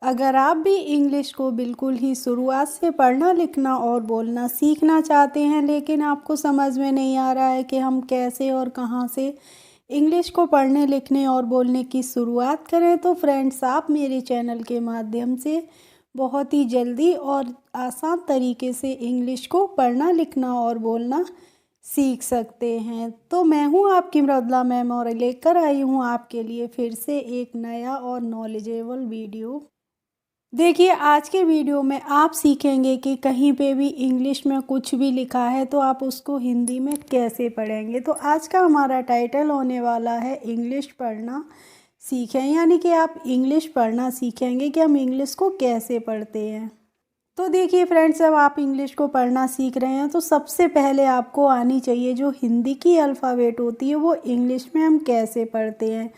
अगर आप भी इंग्लिश को बिल्कुल ही शुरुआत से पढ़ना लिखना और बोलना सीखना चाहते हैं, लेकिन आपको समझ में नहीं आ रहा है कि हम कैसे और कहाँ से इंग्लिश को पढ़ने लिखने और बोलने की शुरुआत करें, तो फ्रेंड्स आप मेरे चैनल के माध्यम से बहुत ही जल्दी और आसान तरीके से इंग्लिश को पढ़ना लिखना और बोलना सीख सकते हैं। तो मैं हूँ आपकी मृदुला मैम और लेकर आई हूँ आपके लिए फिर से एक नया और नॉलेजेबल वीडियो। देखिए, आज के वीडियो में आप सीखेंगे कि कहीं पे भी इंग्लिश में कुछ भी लिखा है तो आप उसको हिंदी में कैसे पढ़ेंगे। तो आज का हमारा टाइटल होने वाला है इंग्लिश पढ़ना सीखें, यानी कि आप इंग्लिश पढ़ना सीखेंगे कि हम इंग्लिश को कैसे पढ़ते हैं। तो देखिए फ्रेंड्स, जब आप इंग्लिश को पढ़ना सीख रहे हैं तो सबसे पहले आपको आनी चाहिए जो हिंदी की अल्फ़ाबेट होती है वो इंग्लिश में हम कैसे पढ़ते हैं।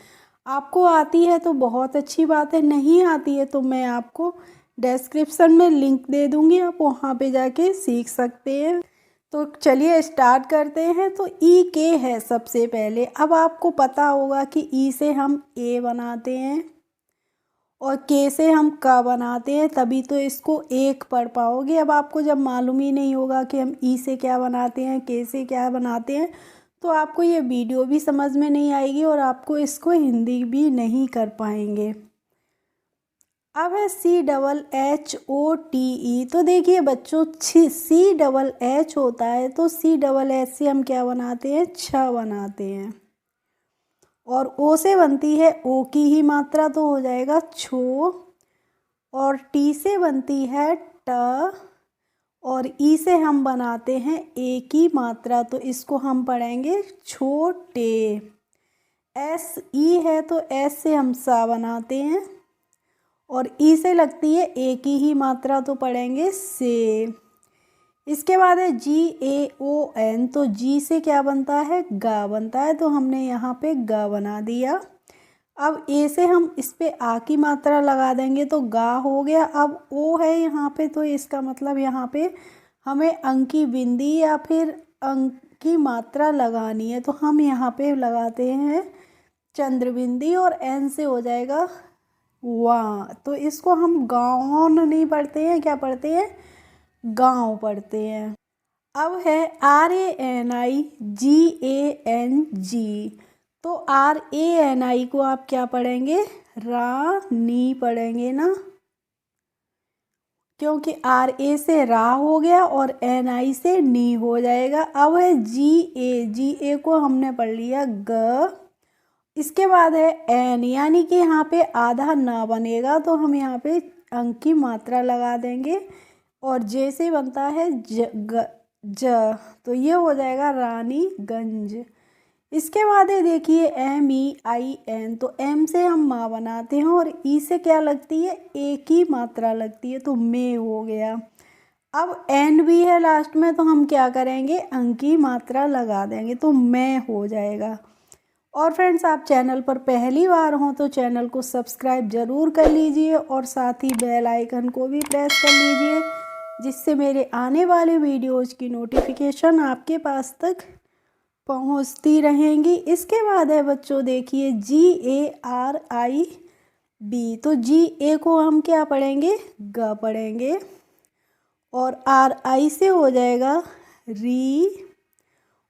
आपको आती है तो बहुत अच्छी बात है, नहीं आती है तो मैं आपको डिस्क्रिप्शन में लिंक दे दूँगी, आप वहाँ पे जाके सीख सकते हैं। तो चलिए स्टार्ट करते हैं। तो ई के है सबसे पहले। अब आपको पता होगा कि ई से हम ए बनाते हैं और के से हम का बनाते हैं, तभी तो इसको एक पढ़ पाओगे। अब आपको जब मालूम ही नहीं होगा कि हम ई से क्या बनाते हैं, के से क्या बनाते हैं, तो आपको ये वीडियो भी समझ में नहीं आएगी और आपको इसको हिंदी भी नहीं कर पाएंगे। अब है CHOTE। तो देखिए बच्चों, CHH होता है तो CHH से हम क्या बनाते हैं, छ बनाते हैं। और ओ से बनती है ओ की ही मात्रा तो हो जाएगा छो। और टी से बनती है ट। और ई से हम बनाते हैं ए की मात्रा तो इसको हम पढ़ेंगे छोटे। एस ई है तो एस से हम सा बनाते हैं और ई से लगती है ए की ही मात्रा तो पढ़ेंगे से। इसके बाद है GAON। तो जी से क्या बनता है, गा बनता है, तो हमने यहाँ पे गा बना दिया। अब ए से हम इस पे आ की मात्रा लगा देंगे तो गा हो गया। अब ओ है यहाँ पे तो इसका मतलब यहाँ पे हमें अंक की बिंदी या फिर अंक की मात्रा लगानी है, तो हम यहाँ पे लगाते हैं चंद्र बिंदी और एन से हो जाएगा वाँ। तो इसको हम गाँव नहीं पढ़ते हैं, क्या पढ़ते हैं, गाँव पढ़ते हैं। अब है RANIGANG। तो RANI को आप क्या पढ़ेंगे, रानी पढ़ेंगे ना, क्योंकि RA से रा हो गया और NI से नी हो जाएगा। अब है GA को हमने पढ़ लिया ग। इसके बाद है एन, यानी कि यहाँ पे आधा ना बनेगा तो हम यहाँ पे अंक की मात्रा लगा देंगे। और जे से बनता है ज, तो ये हो जाएगा रानीगंज। इसके बाद है देखिए MEIN। तो एम से हम माँ बनाते हैं और ई से क्या लगती है, ए की मात्रा लगती है तो में हो गया। अब एन भी है लास्ट में तो हम क्या करेंगे, अंक की मात्रा लगा देंगे तो में हो जाएगा। और फ्रेंड्स, आप चैनल पर पहली बार हों तो चैनल को सब्सक्राइब ज़रूर कर लीजिए और साथ ही बेल आइकन को भी प्रेस कर लीजिए, जिससे मेरे आने वाले वीडियोज़ की नोटिफिकेशन आपके पास तक पहुंचती रहेंगी। इसके बाद है बच्चों देखिए GARIB। तो GA को हम क्या पढ़ेंगे, ग पढ़ेंगे। और RI से हो जाएगा री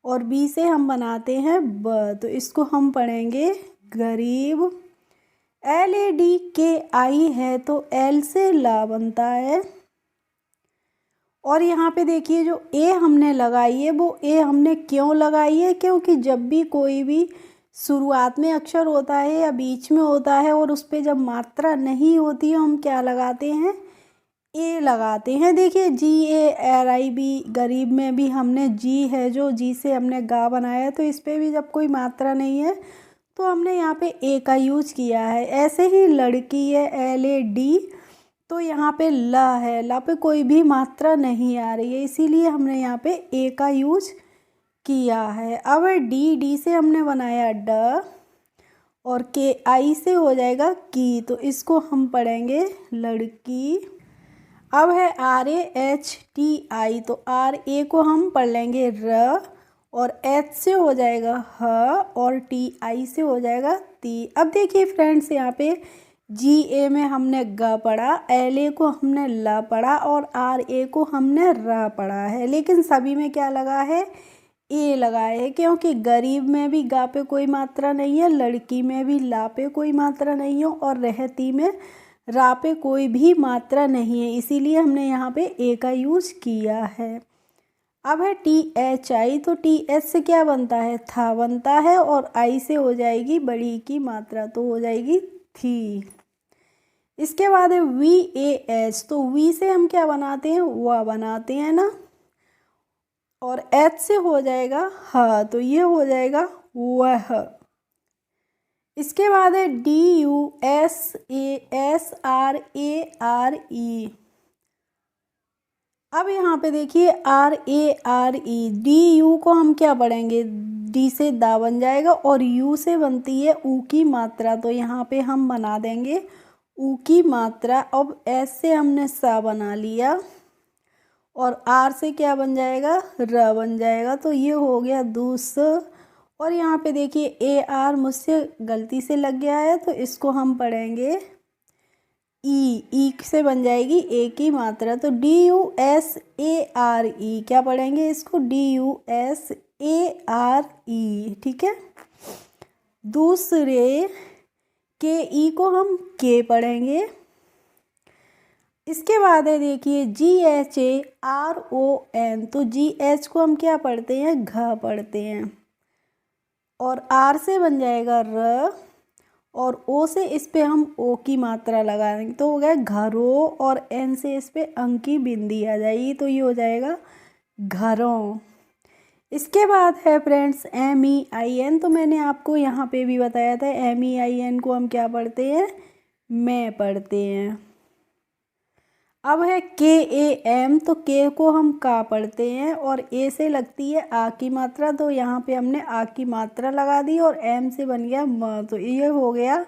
और बी से हम बनाते हैं ब, तो इसको हम पढ़ेंगे गरीब। LADKI है तो एल से ला बनता है। और यहाँ पे देखिए जो ए हमने लगाई है वो ए हमने क्यों लगाई है, क्योंकि जब भी कोई भी शुरुआत में अक्षर होता है या बीच में होता है और उस पर जब मात्रा नहीं होती है हम क्या लगाते हैं, ए लगाते हैं। देखिए GARIB गरीब में भी हमने जी है जो जी से हमने गा बनाया है, तो इस पर भी जब कोई मात्रा नहीं है तो हमने यहाँ पे ए का यूज किया है। ऐसे ही लड़की है LAD, तो यहाँ पे ला है, ला पे कोई भी मात्रा नहीं आ रही है, इसीलिए हमने यहाँ पे ए का यूज किया है। अब डी से हमने बनाया ड और KI से हो जाएगा की, तो इसको हम पढ़ेंगे लड़की। अब है RAHTI। तो RA को हम पढ़ लेंगे र और H से हो जाएगा ह और TI से हो जाएगा ती। अब देखिए फ्रेंड्स, यहाँ पे जी ए में हमने ग पढ़ा, एल ए को हमने ल पढ़ा और आर ए को हमने र पढ़ा है, लेकिन सभी में क्या लगा है, ए लगा है, क्योंकि गरीब में भी गा पे कोई मात्रा नहीं है, लड़की में भी ला पे कोई मात्रा नहीं है और रहती में रा पे कोई भी मात्रा नहीं है, इसीलिए हमने यहाँ पे ए का यूज़ किया है। अब है टी एच आई, तो टी एच से क्या बनता है, था बनता है और आई से हो जाएगी बड़ी की मात्रा, तो हो जाएगी थी। इसके बाद है वी ए एच, तो वी से हम क्या बनाते हैं, वह बनाते हैं ना, और एच से हो जाएगा ह, तो ये हो जाएगा वह। इसके बाद है D U S A S R A R E. अब यहाँ पे देखिए R A R E, D U को हम क्या पढ़ेंगे, डी से दा बन जाएगा और यू से बनती है ऊ की मात्रा, तो यहाँ पे हम बना देंगे ऊ की मात्रा। अब एस से हमने सा बना लिया और आर से क्या बन जाएगा, र बन जाएगा, तो ये हो गया दूस। और यहाँ पे देखिए ए आर मुझसे गलती से लग गया है, तो इसको हम पढ़ेंगे ई से बन जाएगी ए की मात्रा, तो डी यू एस ए आर ई, क्या पढ़ेंगे इसको, डी यू एस ए आर ई, ठीक है। दूसरे के ई को हम के पढ़ेंगे। इसके बाद है देखिए G H A R O N, तो जी एच को हम क्या पढ़ते हैं, घ पढ़ते हैं, और आर से बन जाएगा र, और ओ से इस पे हम ओ की मात्रा लगा देंगे, तो हो गया घरों, और एन से इस पे अंक की बिंदी आ जाएगी, तो ये हो जाएगा घरों। इसके बाद है friends M E I N, तो मैंने आपको यहाँ पे भी बताया था एम ई आई एन को हम क्या पढ़ते हैं, मैं पढ़ते हैं। अब है के ए एम, तो के को हम का पढ़ते हैं और ए से लगती है आ की मात्रा, तो यहाँ पे हमने आ की मात्रा लगा दी और एम से बन गया म, तो ये हो गया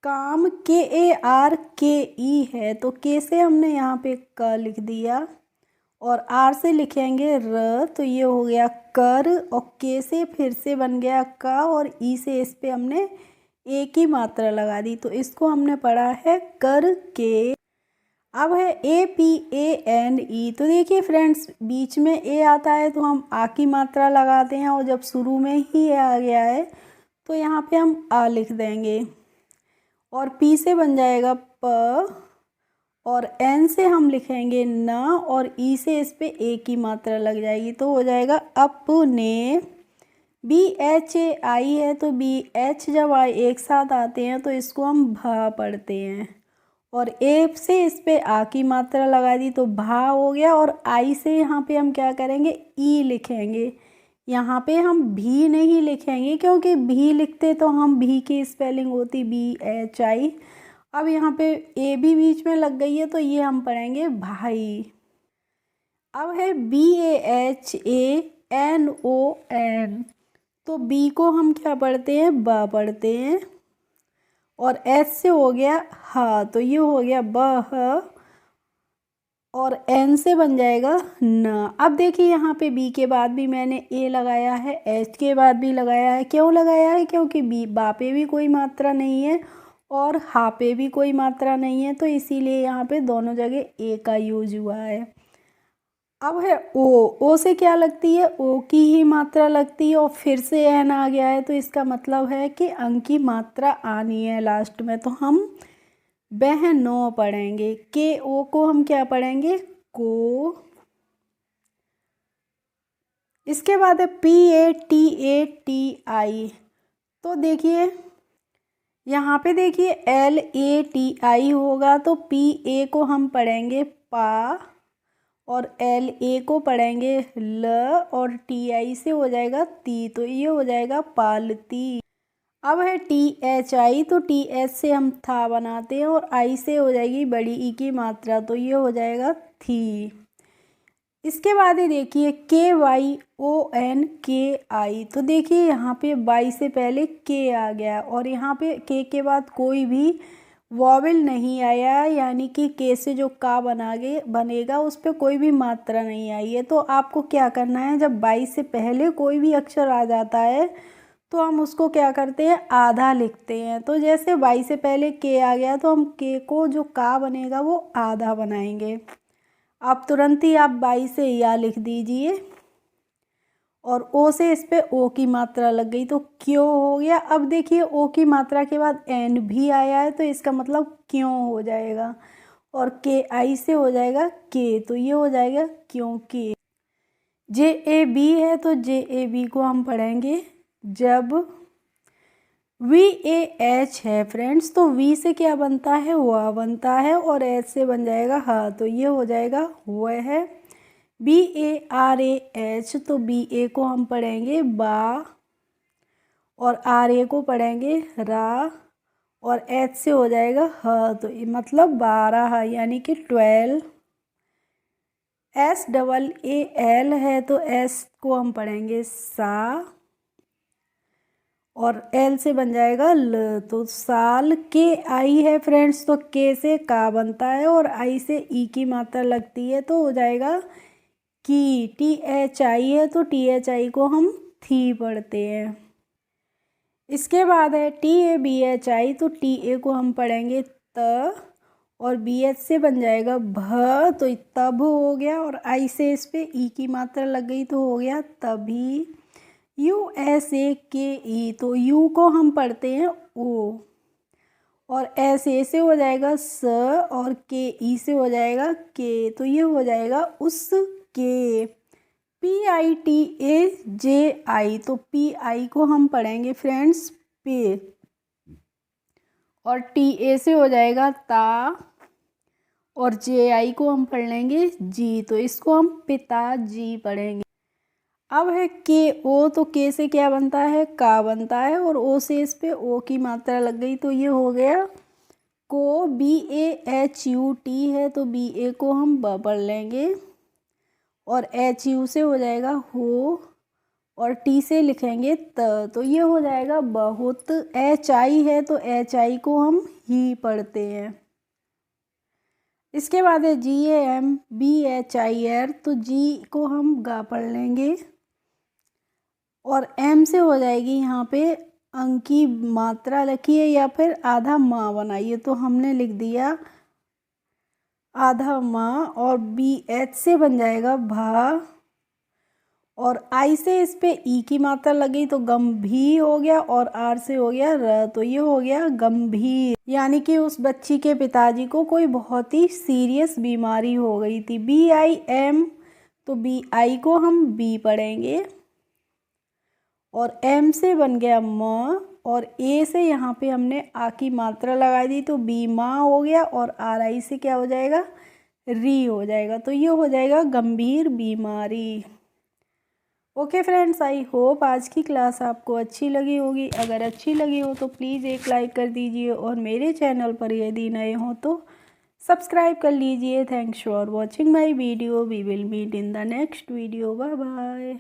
काम। के ए आर के ई है, तो के से हमने यहाँ पे क लिख दिया और आर से लिखेंगे र, तो ये हो गया कर, और के से फिर से बन गया का, और ई से इस पे हमने ए की मात्रा लगा दी, तो इसको हमने पढ़ा है कर के। अब है A P A N E, तो देखिए फ्रेंड्स बीच में ए आता है तो हम आ की मात्रा लगाते हैं, और जब शुरू में ही ए आ गया है तो यहाँ पे हम आ लिख देंगे, और पी से बन जाएगा प, और एन से हम लिखेंगे न, और ई से इस पे ए की मात्रा लग जाएगी, तो हो जाएगा अपने। बी एच ए आई है, तो बी एच जब आई एक साथ आते हैं तो इसको हम भा पढ़ते हैं, और ए से इस पे आ की मात्रा लगा दी तो भा हो गया, और आई से यहाँ पे हम क्या करेंगे, ई लिखेंगे। यहाँ पे हम भी नहीं लिखेंगे, क्योंकि भी लिखते तो हम भी की स्पेलिंग होती बी एच आई। अब यहाँ पे ए भी बीच में लग गई है, तो ये हम पढ़ेंगे भाई। अब है B A H A N O N, तो बी को हम क्या पढ़ते हैं, ब पढ़ते हैं, और एच से हो गया हा, तो ये हो गया ब, और एन से बन जाएगा न। अब देखिए यहाँ पे बी के बाद भी मैंने ए लगाया है, एच के बाद भी लगाया है, क्यों लगाया है, क्योंकि बी बा पे भी कोई मात्रा नहीं है और हा पे भी कोई मात्रा नहीं है, तो इसीलिए यहाँ पे दोनों जगह ए का यूज हुआ है। अब है ओ से क्या लगती है, ओ की ही मात्रा लगती है, और फिर से एन आ गया है, तो इसका मतलब है कि अंक की मात्रा आनी है लास्ट में, तो हम बहनों पढ़ेंगे। के ओ को हम क्या पढ़ेंगे, को। इसके बाद है पी ए टी आई, तो देखिए यहाँ पे देखिए एल ए टी आई होगा, तो पी ए को हम पढ़ेंगे पा, और एल ए को पढ़ेंगे ल, और टी आई से हो जाएगा ती, तो ये हो जाएगा पालती। अब है टी एच आई, तो टी एच से हम था बनाते हैं और आई से हो जाएगी बड़ी ई की मात्रा, तो ये हो जाएगा थी। इसके बाद ये देखिए के वाई ओ एन के आई, तो देखिए यहाँ पे वाई से पहले के आ गया, और यहाँ पे के बाद कोई भी वॉवेल नहीं आया, यानी कि के से जो का बनेगा उस पर कोई भी मात्रा नहीं आई है। तो आपको क्या करना है, जब वाई से पहले कोई भी अक्षर आ जाता है तो हम उसको क्या करते हैं, आधा लिखते हैं। तो जैसे वाई से पहले के आ गया तो हम के को जो का बनेगा वो आधा बनाएंगे। आप तुरंत ही आप वाई से या लिख दीजिए और ओ से इस पे ओ की मात्रा लग गई तो क्यों हो गया। अब देखिए ओ की मात्रा के बाद एन भी आया है तो इसका मतलब क्यों हो जाएगा, और के आई से हो जाएगा के, तो ये हो जाएगा क्योंकि। जे ए बी है तो जे ए बी को हम पढ़ेंगे जब वी ए एच है फ्रेंड्स, तो वी से क्या बनता है, वह बनता है, और एच से बन जाएगा हा, तो ये हो जाएगा वह है। B A R A H, तो बी ए को हम पढ़ेंगे बा, और आर ए को पढ़ेंगे रा, और एच से हो जाएगा ह, तो ये मतलब 12 यानी कि 12। एस डबल ए एल है तो एस को हम पढ़ेंगे सा, और एल से बन जाएगा ल, तो साल। के आई है फ्रेंड्स, तो के से का बनता है और आई से ई की मात्रा लगती है तो हो जाएगा की। टी एच आई है तो टी एच आई को हम थी पढ़ते हैं। इसके बाद है T A B H I, तो टी ए को हम पढ़ेंगे त, और बी एच से बन जाएगा भ, तो तब हो गया, और आई से इस पे ई की मात्रा लग गई तो हो गया तभी। यू एस ए के ई, तो यू को हम पढ़ते हैं ओ, और एस ए से हो जाएगा स, और के ई से हो जाएगा के, तो ये हो जाएगा उस के। पी आई टी ए जे आई, तो पी आई को हम पढ़ेंगे फ्रेंड्स पे, और टी ए से हो जाएगा ता, और जे आई को हम पढ़ लेंगे जी, तो इसको हम पिताजी पढ़ेंगे। अब है के ओ, तो के से क्या बनता है, का बनता है, और ओ से इस पे ओ की मात्रा लग गई तो ये हो गया को। B A H U T है तो बी ए को हम ब पढ़ लेंगे, और एच यू से हो जाएगा हो, और टी से लिखेंगे त, तो ये हो जाएगा बहुत। एच आई है तो एच आई को हम ही पढ़ते हैं। इसके बाद है G A M B H I R, तो जी को हम गा पढ़ लेंगे, और एम से हो जाएगी यहाँ पे अंक की मात्रा लिखिए या फिर आधा माँ बनाइए, तो हमने लिख दिया आधा माँ, और बी एच से बन जाएगा भा, और आई से इस पे ई की मात्रा लगी तो गंभीर हो गया, और आर से हो गया र, तो ये हो गया गंभीर, यानी कि उस बच्ची के पिताजी को कोई बहुत ही सीरियस बीमारी हो गई थी। बी आई एम, तो बी आई को हम बी पढ़ेंगे, और एम से बन गया म, और ए से यहाँ पे हमने आ की मात्रा लगा दी तो बी माँ हो गया, और आर आई से क्या हो जाएगा, री हो जाएगा, तो ये हो जाएगा गंभीर बीमारी। ओके फ्रेंड्स, आई होप आज की क्लास आपको अच्छी लगी होगी। अगर अच्छी लगी हो तो प्लीज़ एक लाइक कर दीजिए, और मेरे चैनल पर यदि नए हो तो सब्सक्राइब कर लीजिए। Thanks for watching my video. We will meet in the next video. Bye bye.